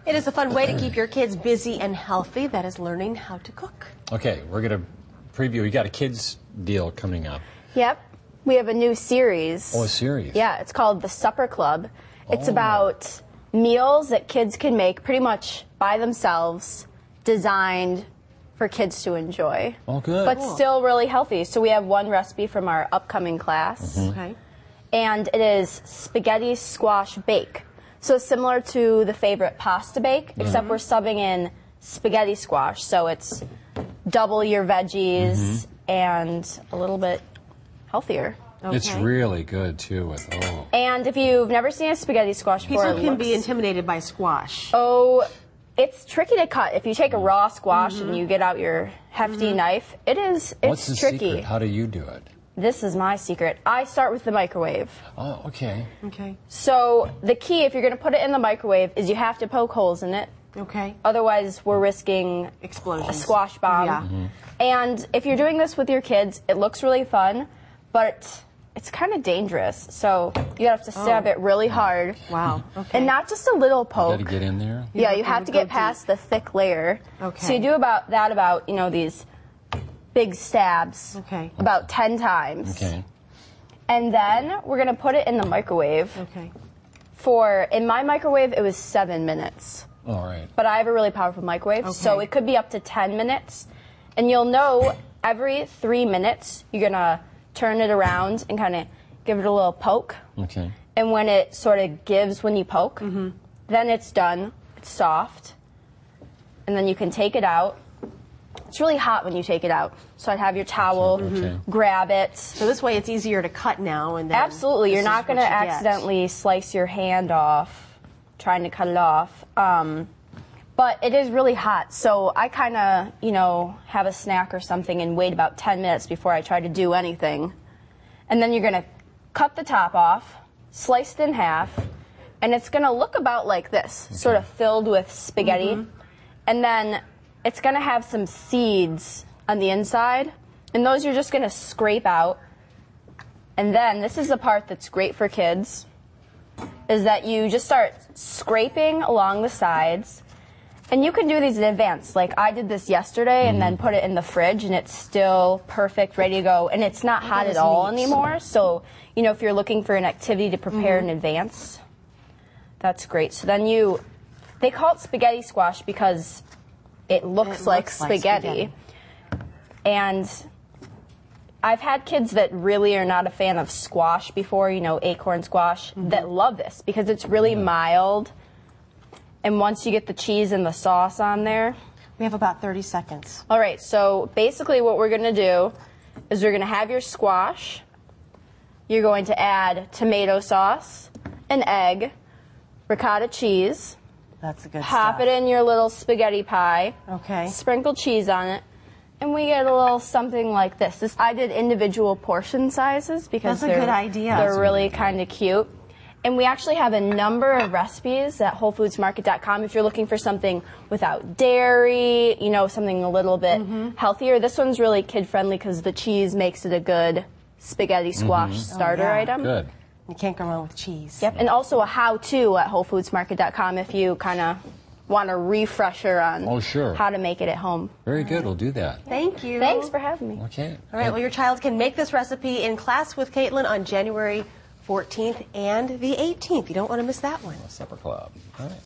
It is a fun way to keep your kids busy and healthy. That is learning how to cook. Okay, we're going to preview. You got a kids deal coming up. Yep. We have a new series. Oh, a series. Yeah, it's called The Supper Club. It's about meals that kids can make pretty much by themselves, designed for kids to enjoy. Oh, good. But still really healthy. So we have one recipe from our upcoming class. Okay. And it is spaghetti squash bake. So similar to the favorite pasta bake, except we're subbing in spaghetti squash. So it's double your veggies and a little bit healthier. Okay. It's really good, too. And if you've never seen a spaghetti squash before, People can be intimidated by squash. Oh, it's tricky to cut. If you take a raw squash and you get out your hefty knife, it's What's the tricky. secret? How do you do it? This is my secret. I start with the microwave. Oh, okay. Okay. So the key, if you're going to put it in the microwave, is you have to poke holes in it. Okay. Otherwise, we're risking Explosions. a squash bomb. Yeah. And if you're doing this with your kids, it looks really fun, but it's kind of dangerous. So you have to stab it really hard. Wow. Okay. And not just a little poke. Got to get in there? Yeah, you have to get past the thick layer. Okay. So you do about these big stabs. Okay. About 10 times. Okay. And then we're going to put it in the microwave. Okay. In my microwave, it was 7 minutes. All right. But I have a really powerful microwave, so it could be up to 10 minutes. And you'll know every 3 minutes, you're going to turn it around and kind of give it a little poke. Okay. And when it sort of gives when you poke, then it's done. It's soft. And then you can take it out. It's really hot when you take it out. So I'd have your towel, grab it. So this way it's easier to cut now. And then Absolutely. You're this not is going to what you get. accidentally slice your hand off trying to cut it off. But it is really hot. So I kind of, have a snack or something and wait about 10 minutes before I try to do anything. And then you're going to cut the top off, slice it in half, and it's going to look about like this, sort of filled with spaghetti. And then it's going to have some seeds on the inside, and those you're just going to scrape out. And then this is the part that's great for kids, is that you just start scraping along the sides. And you can do these in advance. Like I did this yesterday and then put it in the fridge, and it's still perfect, ready to go. And it's not hot at all anymore. So, if you're looking for an activity to prepare in advance, that's great. So then they call it spaghetti squash because it looks like spaghetti. And I've had kids that really are not a fan of squash before, acorn squash, that love this because it's really mild. And once you get the cheese and the sauce on there. We have about 30 seconds. All right, so basically what we're going to do is you're going to have your squash. You're going to add tomato sauce, an egg, ricotta cheese. That's a good Pop it in your little spaghetti pie. Okay. Sprinkle cheese on it. And we get a little something like this. I did individual portion sizes because That's a good idea. They're really kind of cute. And we actually have a number of recipes at WholeFoodsMarket.com if you're looking for something without dairy, something a little bit healthier. This one's really kid-friendly because the cheese makes it a good spaghetti squash starter item. Good. You can't go wrong with cheese. Yep, and also a how-to at WholeFoodsMarket.com if you kind of want a refresher on how to make it at home. Very good. We'll do that. Thank you. Thanks for having me. Okay. All right, well, your child can make this recipe in class with Caitlin on January 14th and the 18th. You don't want to miss that one. Supper Club. All right.